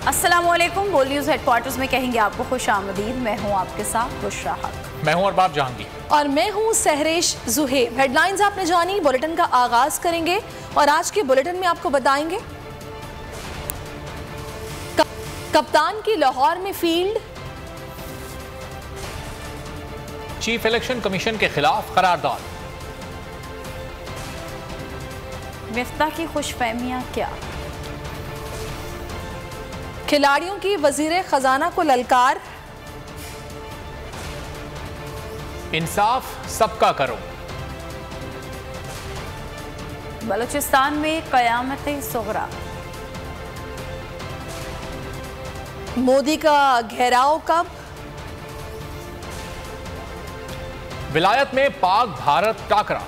अस्सलामुअलैकुम। बोल news headquarters में कहेंगे आपको खुश आमदीद। मैं हूँ आपके साथ बुशरा हक। मैं हूँ अरबाब जहांगीर और मैं हूँ सहरेश जुहेब। हेडलाइंस आपने जानी, बुलेटिन का आगाज करेंगे और आज के बुलेटिन में आपको बताएंगे कप्तान की लाहौर में फील्ड, चीफ इलेक्शन कमीशन के खिलाफ करारदाद, मिफ्ता की खुशफहमियां क्या, खिलाड़ियों की वजीर खजाना को ललकार, इंसाफ सबका करो, बलूचिस्तान में कयामत सुगरा, मोदी का घेराव कब, विलायत में पाक भारत टाकरा,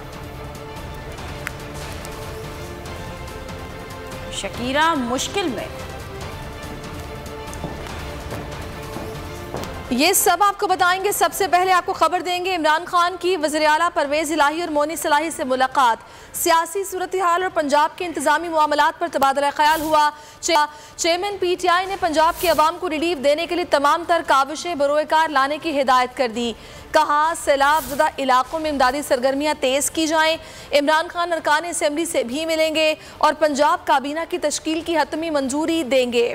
शकीरा मुश्किल में। ये सब आपको बताएंगे। सबसे पहले आपको खबर देंगे इमरान खान की वज़ीर आला परवेज इलाही और मोनी सलाही से मुलाकात, सियासी सूरत हाल और पंजाब के इंतजामी मामलात पर तबादला ख्याल हुआ। चेयरमैन PTI ने पंजाब के अवाम को रिलीफ देने के लिए तमाम तर काविशें बरोएकार लाने की हिदायत कर दी। कहा सैलाब ज़दा इलाकों में इमदादी सरगर्मियाँ तेज़ की जाएँ। इमरान खान अरकान असम्बली से भी मिलेंगे और पंजाब काबीना की तश्कील की हतमी मंजूरी देंगे।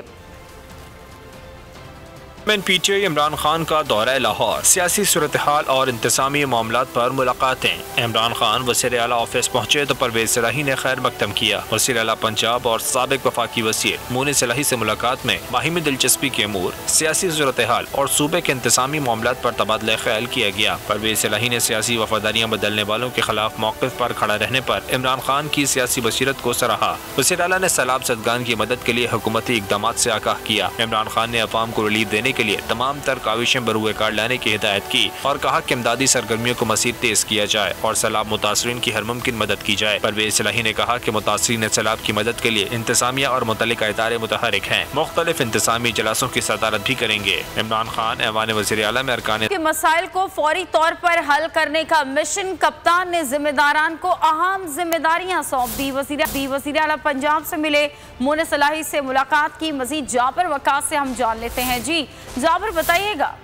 PTI इमरान खान का दौरा लाहौर, सियासी सूरत हाल और इंतजामी मामलात पर मुलाकातें। इमरान खान वज़ीर आला ऑफिस पहुँचे तो परवेज इलाही ने खैर मकदम किया। वज़ीर आला पंजाब और साबिक वफाकी वज़ीर मोनी इलाही से मुलाकात में बाहिमी दिलचस्पी के अमूर, सियासी सूरत हाल और सूबे के इंतजामी मामलात पर तबादला ख्याल किया गया। परवेज इलाही ने सियासी वफादारियाँ बदलने वालों के खिलाफ मौक़िफ़ पर खड़ा रहने पर इमरान खान की सियासी बसीरत को सराहा। वज़ीर आला ने सैलाब ज़दगान की मदद के लिए हुकूमती इक़दाम से आगाह किया। इमरान खान ने अवाम को रिलीफ देने के लिए तमाम तर काविशें बरूएकार लाने की हिदायत की और कहा कि इमदादी सरगर्मियों को मज़ीद तेज किया जाए और सैलाब मुतासरीन की हर मुमकिन मदद की जाए। परवेज इलाही ने कहा कि मुतासरीन सैलाब की मदद के लिए इंतजामिया और मुतल्लिका इदारे मुतहरिक हैं, मुख्तलिफ इंतजामी इजलासों की सदारत भी करेंगे। इमरान खान ऐवान वज़ीर आला में अरकान के मसाइल को फौरी तौर पर हल करने का मिशन, कप्तान ने जिम्मेदारान को अहम जिम्मेदारियां सौंप दी। वज़ीर आला पंजाब से मिले, मोनी सलाही से मुलाकात की। मजीद जाबर वकास से हम जान लेते हैं। जी जाबर बताइएगा।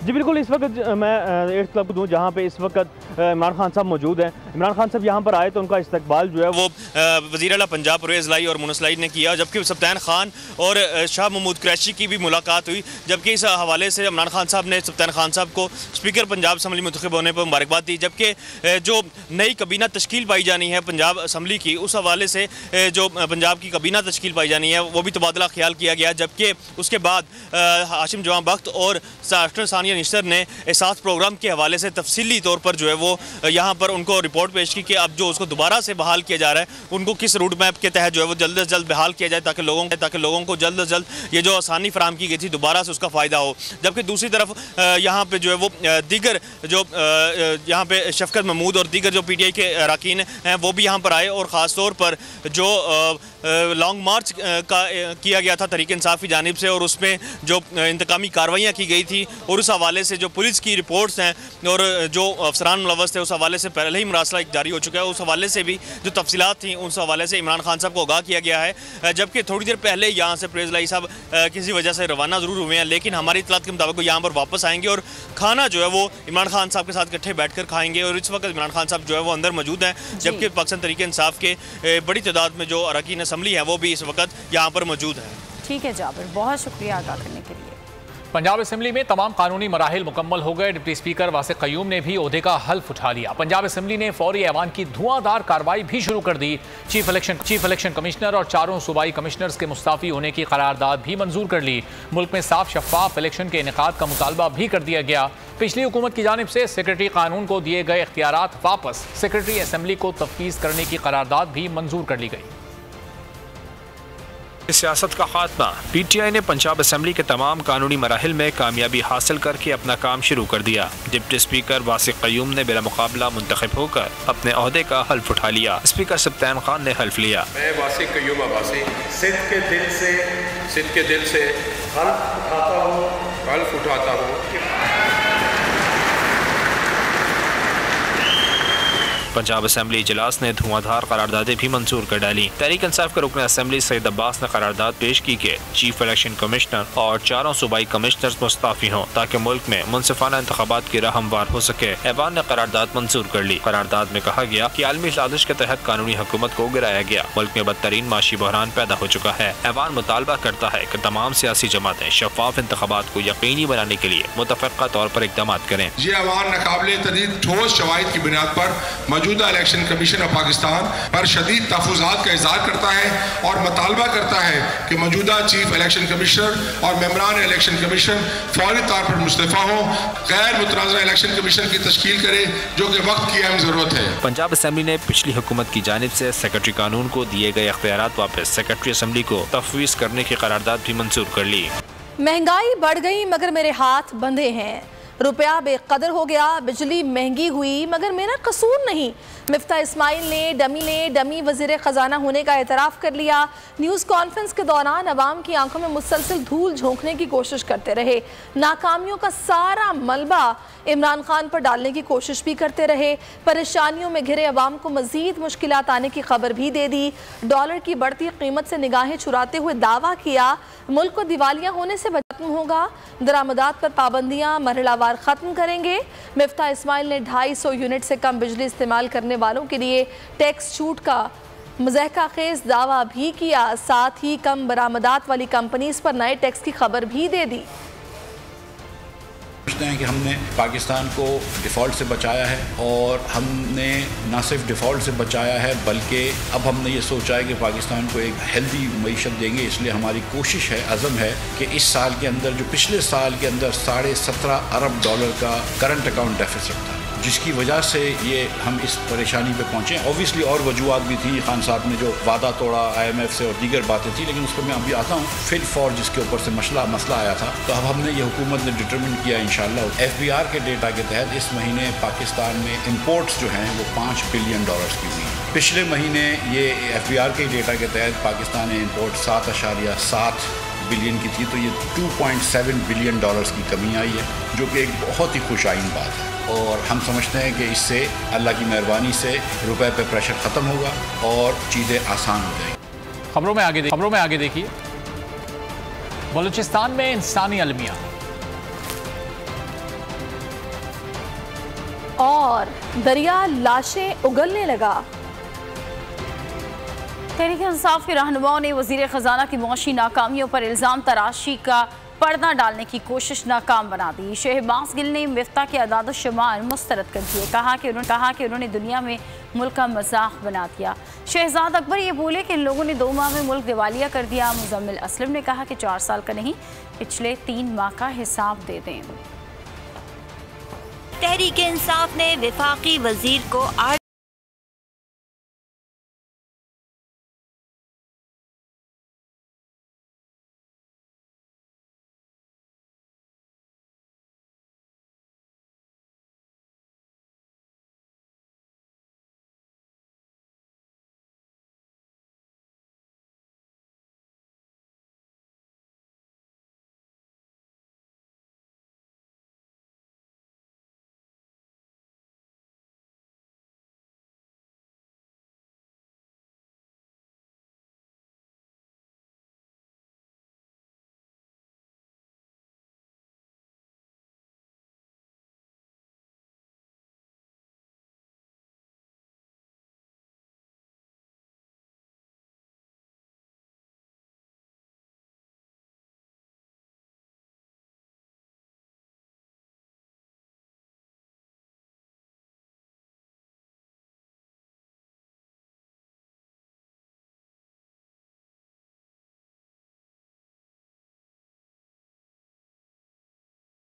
जी बिल्कुल, इस वक्त मैं 8th क्लब दूँ जहाँ पे इस वक्त इमरान खान साहब मौजूद हैं। इमरान खान साहब यहाँ पर आए तो उनका इस्तकबाल जो है वो वज़ीर आला पंजाब परवेज़ इलाही और मोनी इलाही ने किया, जबकि सप्तान खान और शाह महमूद कुरैशी की भी मुलाकात हुई। जबकि इस हवाले से इमरान खान साहब ने सप्तान खान साहब को स्पीकर पंजाब असम्बली मुंतखब होने पर मुबारकबाद दी। जबकि जो नई काबीना तश्कील पाई जानी है पंजाब असम्बली की, उस हवाले से जो पंजाब की काबीना तश्कील पाई जानी है वो भी तबादला ख्याल किया गया। जबकि उसके बाद हाशिम जवां बख्त और डॉक्टर सानिया निशर ने एहसास प्रोग्राम के हवाले से तफसीली तौर पर जो है वो यहाँ पर उनको रिपोर्ट पेश की कि अब जो उसको दोबारा से बहाल किया जा रहा है, उनको किस रूट मैप के तहत जो है वो जल्द से जल्द बहाल किया जाए ताकि लोगों को जल्द से जल्द ये जो आसानी फराहम की गई थी दोबारा से उसका फ़ायदा हो। जबकि दूसरी तरफ यहाँ पे जो है वो दीगर जो यहाँ पे शफकत महमूद और दीगर जो PTI के अरकान हैं वो भी यहाँ पर आए और ख़ास तौर पर जो लॉन्ग मार्च का किया गया था तहरीक इंसाफ की जानिब से और उसमें जो इंतकामी कार्रवाइयाँ की गई थी और उस हवाले से जो पुलिस की रिपोर्ट्स हैं और जो अफसरान मुलव्वस थे उस हवाले से पहले ही मरासला जारी हो चुका है। उस हवाले से भी जो तफसीलात थी उस हवाले से इमरान खान साहब को आगाह किया गया है। जबकि थोड़ी देर पहले यहाँ से परवेज़ इलाही साहब किसी वजह से रवाना ज़रूर हुए हैं, लेकिन हमारी इत्तलात के मुताबिक यहाँ पर वापस आएंगे और खाना जो है वो इमरान खान साहब के साथ इकट्ठे बैठ कर खाएंगे। और इस वक्त इमरान खान साहब जो है वो अंदर मौजूद हैं, जबकि पाकिस्तान तहरीक इंसाफ के बड़ी तादाद में जो अरकान असम्बली है वो भी इस वक्त यहाँ पर मौजूद है। ठीक है जाबिर, बहुत शुक्रिया आगाह करने के लिए। पंजाब असम्बली में तमाम कानूनी मराहिल मुकम्मल हो गए। डिप्टी स्पीकर वासिक क़य्यूम ने भी ओहदे का हल्फ उठा लिया। पंजाब असम्बली ने फौरी ऐवान की धुआंधार कार्रवाई भी शुरू कर दी। चीफ इलेक्शन कमिश्नर और 4 सूबाई कमिश्नर्स के मुस्ताफ़ी होने की करारदाद भी मंजूर कर ली। मुल्क में साफ शफाफ इलेक्शन के इनेकाद का मुतालबा भी कर दिया गया। पिछली हुकूमत की जानिब से सेक्रेटरी कानून को दिए गए इख्तियारात वापस, सेक्रेटरी असम्बली को तफवीज़ करने की करारदाद भी मंजूर कर ली गई। सियासत का खात्मा। PTI ने पंजाब असम्बली के तमाम कानूनी मराहिल में कामयाबी हासिल करके अपना काम शुरू कर दिया। डिप्टी स्पीकर वासिक क़य्यूम ने बिला मुकाबला मुंतखब होकर अपने ओहदे का हल्फ उठा लिया। स्पीकर सप्तान खान ने हल्फ लिया। मैं वासिक क़य्यूम अब्बासी सिद्ध के दिल से हल्फ उठाता हूँ पंजाब असम्बली इजलास ने धुआंधार करारदादें भी मंजूर कर डाली। तहरीक इंसाफ के रुकन असम्बली सईद अब्बास ने करारदाद पेश की कि चीफ इलेक्शन कमिश्नर और 4 सूबाई कमिश्नर मुस्तफी हों ताकि मुल्क में मुनसिफाना इंतखाबात की राह हमवार हो सके। ऐवान ने करारदाद मंजूर कर ली। करारदाद में कहा गया कि आलमी साजिश के तहत कानूनी हुकूमत को गिराया गया। मुल्क में बदतरीन माशी बहरान पैदा हो चुका है। ऐवान मुतालबा करता है कि तमाम सियासी जमातें शफाफ इंतखाबात को यकीनी बनाने के लिए मुतफ़क़ा तौर पर इक़दाम करें। ये ऐवान नाक़ाबिल तदीद ठोस शवाहिद की बुनियाद पर मौजूदा इलेक्शन कमीशन ऑफ पाकिस्तान पर शदीद तहफ़्फ़ुज़ात का इज़हार करता है और मुतालबा करता है कि मौजूदा चीफ इलेक्शन कमिश्नर और मेंबरान इलेक्शन कमीशन फौरी तौर पर मुस्तफ़ा हों, गैर मुतनाज़ा इलेक्शन कमीशन की तश्कील करे जो कि वक्त की अहम ज़रूरत है। पंजाब असम्बली ने पिछली हुकूमत की जानिब से सेक्रेटरी कानून को दिए गए इख्तियारात वापस सेक्रेटरी असम्बली को तफवीज़ करने की करारदाद भी मंजूर कर ली। महंगाई बढ़ गई मगर मेरे हाथ बंधे हैं, रुपया बेकदर हो गया, बिजली महंगी हुई मगर मेरा कसूर नहीं। मिफ्ता इस्माइल ने डमी वज़ीर ख़जाना होने का एतराफ़ कर लिया। न्यूज़ कॉन्फ्रेंस के दौरान अवाम की आंखों में मुसलसल धूल झोंकने की कोशिश करते रहे। नाकामियों का सारा मलबा इमरान खान पर डालने की कोशिश भी करते रहे। परेशानियों में घिरे अवाम को मज़ीद मुश्किलात आने की खबर भी दे दी। डॉलर की बढ़ती कीमत से निगाहें चुराते हुए दावा किया मुल्क को दिवालिया होने से खत्म होगा, दरामदात पर पाबंदियां मरहलावार ख़त्म करेंगे। मिफ्ता इस्माइल ने 250 यूनिट से कम बिजली इस्तेमाल करने वालों के लिए टैक्स छूट का मज़हका खेज दावा भी किया। साथ ही कम बरामदात वाली कंपनीज पर नए टैक्स की खबर भी दे दी। समझते हैं कि हमने पाकिस्तान को डिफ़ॉल्ट से बचाया है और हमने ना सिर्फ डिफ़ॉल्ट से बचाया है बल्कि अब हमने ये सोचा है कि पाकिस्तान को एक हेल्दी मईशत देंगे। इसलिए हमारी कोशिश है, अज़म है कि इस साल के अंदर जो पिछले साल के अंदर $17.5 अरब का करंट अकाउंट डेफिसिट था, जिसकी वजह से ये हम इस परेशानी पे पहुँचे। ऑब्वियसली और वजूहत भी थी, खान साहब ने जो वादा तोड़ा IMF से और दीगर बातें थी, लेकिन उस पर मैं अभी आता हूँ। फिट फॉर जिसके ऊपर से मसला आया था, तो अब हमने ये हुकूमत ने डिटरमिन किया इंशाल्लाह। FBR के डेटा के तहत इस महीने पाकिस्तान में इम्पोर्ट्स जो हैं वो $5 बिलियन की हुई। पिछले महीने ये FBR के डेटा के तहत पाकिस्तान ने इम्पोर्ट 7.7 बिलियन की थी, तो ये $2.7 बिलियन की कमी आई है, जो कि एक बहुत ही खुशाइन बात है। और हम समझते हैं कि इससे अल्लाह की मेहरबानी से रुपए पे प्रेशर ख़त्म होगा और चीज़ें आसान हो जाएंगी। खबरों में आगे देखिए, बलूचिस्तान में इंसानी अलमिया और दरिया लाशें उगलने लगा। तहरीक इंसाफ के रहनुमाओं ने वज़ीर ख़जाना की मुआशी नाकामियों पर इल्ज़ाम तराशी का पर्दा डालने की कोशिश नाकाम बना दी। शहबाज गिल ने मिफ्ता के अदाद शुमार मुस्तरद कर दिए। कहा कि उन्होंने दुनिया में मुल्क का मजाक बना दिया। शहजाद अकबर ये बोले कि इन लोगों ने 2 माह में मुल्क दिवालिया कर दिया। मुजम्मिल असलम ने कहा कि 4 साल का नहीं, पिछले 3 माह का हिसाब दे दें। तहरीक इंसाफ ने वफाकी वजीर को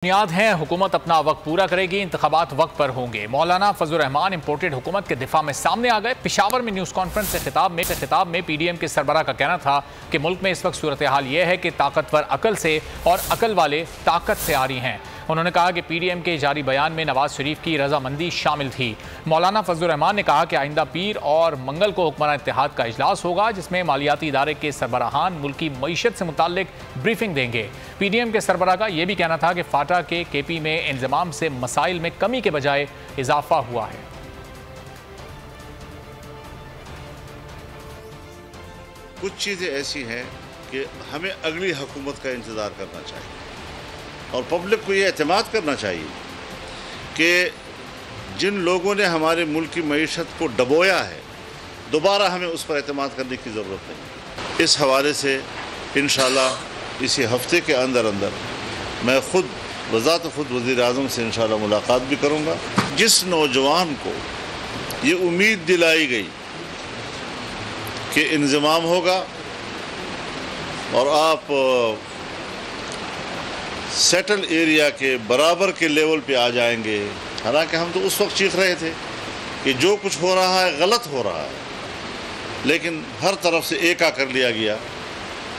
8बुनियाद है, हुकूमत अपना वक्त पूरा करेगी, इंतखाबात वक्त पर होंगे। मौलाना फजलुर रहमान इंपोर्टेड हुकूमत के दिफा में सामने आ गए। पेशावर में न्यूज़ कॉन्फ्रेंस से खिताब में PDM के सरबराह का कहना था कि मुल्क में इस वक्त सूरत हाल यह है कि ताकतवर अकल से और अकल वाले ताकत से आ रही हैं। उन्होंने कहा कि PDM के जारी बयान में नवाज शरीफ की रजामंदी शामिल थी। मौलाना फजलुर रहमान ने कहा कि आइंदा पीर और मंगल को हुक्मरान इत्तेहाद का इजलास होगा, जिसमें मालियाती इदारे के सरबराहान मुल्की मईशत से मुताल्लिक ब्रीफिंग देंगे। PDM के सरबराह का यह भी कहना था कि फाटा के KP में इंजमाम से मसाइल में कमी के बजाय इजाफा हुआ है। कुछ चीज़ें ऐसी हैं कि हमें अगली हुकूमत का इंतज़ार करना चाहिए और पब्लिक को ये एतमाद करना चाहिए कि जिन लोगों ने हमारे मुल्क की मईशत को डबोया है, दोबारा हमें उस पर एतमाद करने की ज़रूरत नहीं। इस हवाले से इंशाअल्लाह इसी हफ्ते के अंदर अंदर मैं खुद वज़ीर आज़म से इंशाअल्लाह मुलाकात भी करूँगा। जिस नौजवान को ये उम्मीद दिलाई गई कि इंज़माम होगा और आप सेटल एरिया के बराबर के लेवल पे आ जाएंगे, हालांकि हम तो उस वक्त चीख रहे थे कि जो कुछ हो रहा है गलत हो रहा है, लेकिन हर तरफ से एका कर लिया गया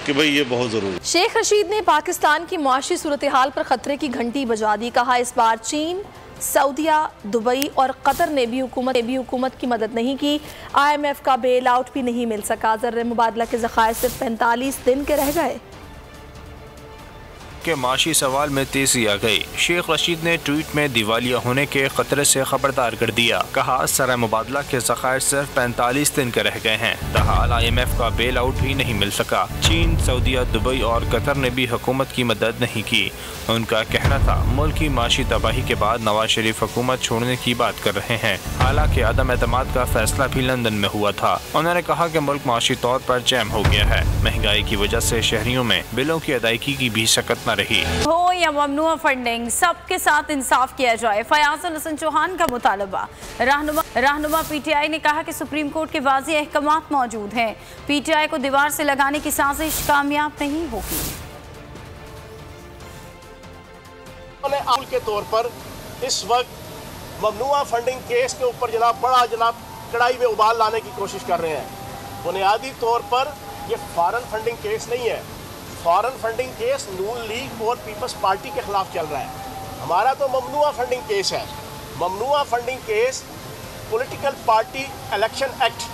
कि भाई ये बहुत ज़रूरी। शेख रशीद ने पाकिस्तान की मुआशी सूरत हाल पर खतरे की घंटी बजा दी। कहा इस बार चीन, सऊदिया, दुबई और कतर ने भी हुकूमत की मदद नहीं की। IMF का बेल आउट भी नहीं मिल सका। ज़र मुबादला के ज़खायर सिर्फ 45 दिन के रह गए के माशी सवाल में तेजी आ गई। शेख रशीद ने ट्वीट में दिवालिया होने के खतरे से खबरदार कर दिया। कहा सर मुबादला के ज़खायर सिर्फ 45 दिन के रह गए हैं। तहाल IMF का बेल आउट भी नहीं मिल सका। चीन, सऊदिया, दुबई और कतर ने भी हुकूमत की मदद नहीं की। उनका कहना था मुल्क की माशी तबाही के बाद नवाज शरीफ हुकूमत छोड़ने की बात कर रहे हैं। हालांकि अदम एतमाद का फैसला भी लंदन में हुआ था। उन्होंने कहा कि मुल्क माशी तौर पर जैम हो गया है। महंगाई की वजह से शहरियों में बिलों की अदायगी की भी शकत रही हो या ममनुआ फंडिंग, सबके साथ इंसाफ किया जाए, फयाजुल हसन चौहान का मुतालबा। रहनुमा PTI ने कहा कि सुप्रीम कोर्ट के वाज़ेह अहकामात मौजूद हैं, PTI को दीवार से लगाने की साजिश कामयाब नहीं होगी। आउल के तौर पर इस वक्त ममनुआ फंडिंग केस के ऊपर जनाब कड़ाई में उबाल लाने की कोशिश कर रहे हैं। बुनियादी तौर पर ये फॉरेन फंडिंग केस नहीं है। फॉरेन फंडिंग केस नून लीग और पीपल्स पार्टी के खिलाफ चल रहा है। हमारा तो ममनुआ फंडिंग केस है। ममनुआ funding case political party election act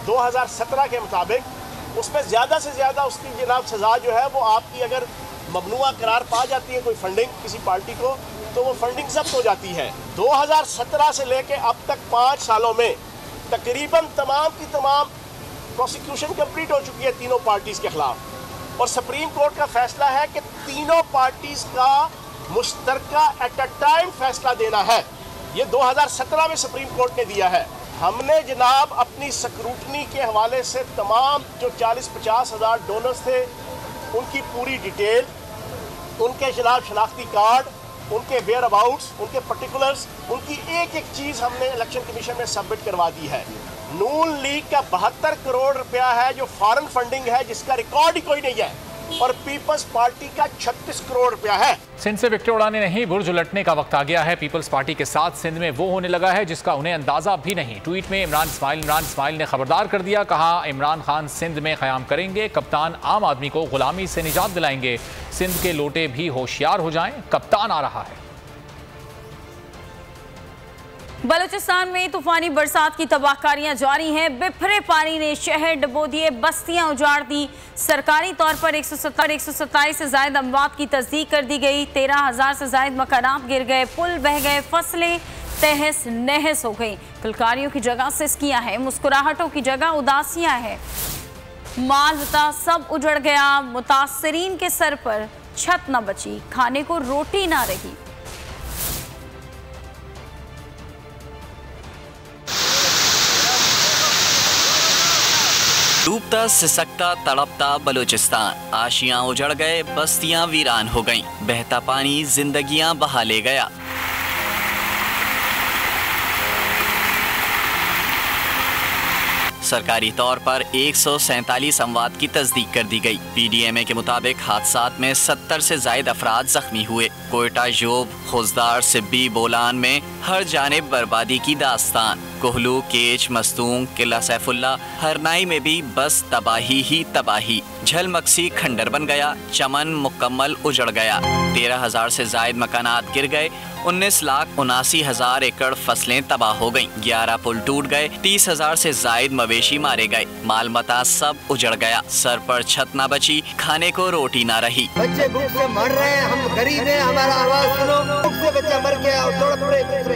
2017 के मुताबिक उसमें ज़्यादा से ज़्यादा उसकी जनाब सज़ा जो है वो आपकी अगर ममनुआ करार पा जाती है कोई फंडिंग किसी पार्टी को, तो वो फंडिंग जब्त हो जाती है। 2017 से लेके अब तक 5 सालों में तकरीबन तमाम की तमाम प्रोसिक्यूशन कंप्लीट हो चुकी है तीनों पार्टीज़ के खिलाफ, और सुप्रीम कोर्ट का फैसला है कि तीनों पार्टीज का मुश्तरका एट अ टाइम फैसला देना है। ये 2017 में सुप्रीम कोर्ट ने दिया है। हमने जनाब अपनी स्क्रूटनी के हवाले से तमाम जो 40-50 हज़ार डोनर्स थे उनकी पूरी डिटेल, उनके खिलाफ शनाख्ती कार्ड, उनके वेयर अबाउट्स, उनके पर्टिकुलर्स, उनकी एक एक चीज़ हमने इलेक्शन कमीशन में सबमिट करवा दी है। नून लीग का 72 करोड़ रुपया है जो फॉरेन फंडिंग है जिसका रिकॉर्ड ही कोई नहीं है, और पीपल्स पार्टी का 36 करोड़ रुपया है। सिंध से विकेट उड़ाने नहीं, बुर्ज उलटने का वक्त आ गया है। पीपल्स पार्टी के साथ सिंध में वो होने लगा है जिसका उन्हें अंदाजा भी नहीं। ट्वीट में इमरान इस्माइल ने खबरदार कर दिया। कहा इमरान खान सिंध में क़याम करेंगे, कप्तान आम आदमी को गुलामी से निजात दिलाएंगे। सिंध के लोटे भी होशियार हो जाएं, कप्तान आ रहा है। बलूचिस्तान में तूफानी बरसात की तबाहकारियां जारी हैं। बिफरे पानी ने शहर डबो दिए, बस्तियां उजाड़ दी। सरकारी तौर पर 127 से ज्यादा अमवात की तस्दीक कर दी गई। 13,000 से ज्यादा मकानात गिर गए, पुल बह गए, फसलें तहस नहस हो गई। किलकारियों की जगह सिसकियां हैं, मुस्कुराहटों की जगह उदासियां हैं। माल मता सब उजड़ गया। मुतासरीन के सर पर छत न बची, खाने को रोटी ना रही। डूबता सिसकता तड़पता बलूचिस्तान, आशियां उजड़ गए, बस्तियां वीरान हो गईं, बहता पानी जिंदगियां बहा ले गया। सरकारी तौर पर 147 अमवात की तस्दीक कर दी गई। PDMA के मुताबिक हादसात में 70 से ज्यादा अफराद जख्मी हुए। कोयटा, योब, खुजदार, सिब्बी, बोलान में हर जानिब बर्बादी की दास्तान। कोहलू, केच, मस्तूंग, किला सैफुल्ला, हरनाई में भी बस तबाही ही तबाही। झलमक्सी खंडर बन गया, चमन मुकम्मल उजड़ गया। 13,000 से जायद मकानात गिर गए। 19,79,000 एकड़ फसलें तबाह हो गईं। 11 पुल टूट गए। 30,000 से जायद मवेशी मारे गए। माल मता सब उजड़ गया। सर पर छत ना बची, खाने को रोटी ना रही। बच्चे भूख से मर रहे हैं, हम गरीब हैं, हमारा आवाज सुनो। भूख से बच्चा मर गया और तड़प रहे।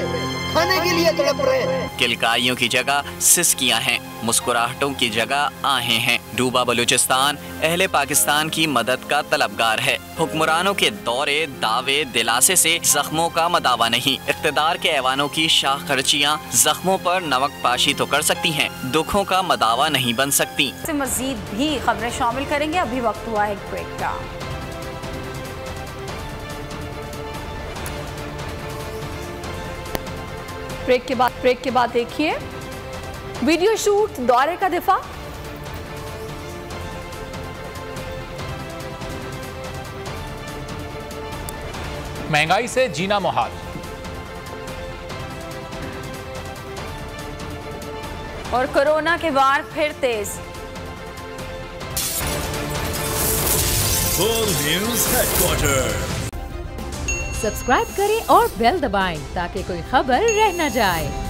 खाने के लिए तड़प रहे हैं। किलकारियों की जगह सिसकियां हैं, मुस्कुराहटों की जगह आहें हैं। डूबा बलूचिस्तान अहले पाकिस्तान की मदद का तलबगार है। हुक्मरानों के दौरे, दावे, दिलासे से जख्मों का मदावा नहीं। इक़्तिदार के ऐवानों की शाह खर्चियाँ जख्मों पर नमक पाशी तो कर सकती हैं, दुखों का मदावा नहीं बन सकती। मजीद भी खबरें शामिल करेंगे। अभी वक्त हुआ है एक ब्रेक का। ब्रेक के बाद देखिए वीडियो शूट, दौरे का दिफा। महंगाई से जीना मुहाल। और कोरोना के वार फिर तेज। News headquarter. सब्सक्राइब करें और बेल दबाएं ताकि कोई खबर रह न जाए।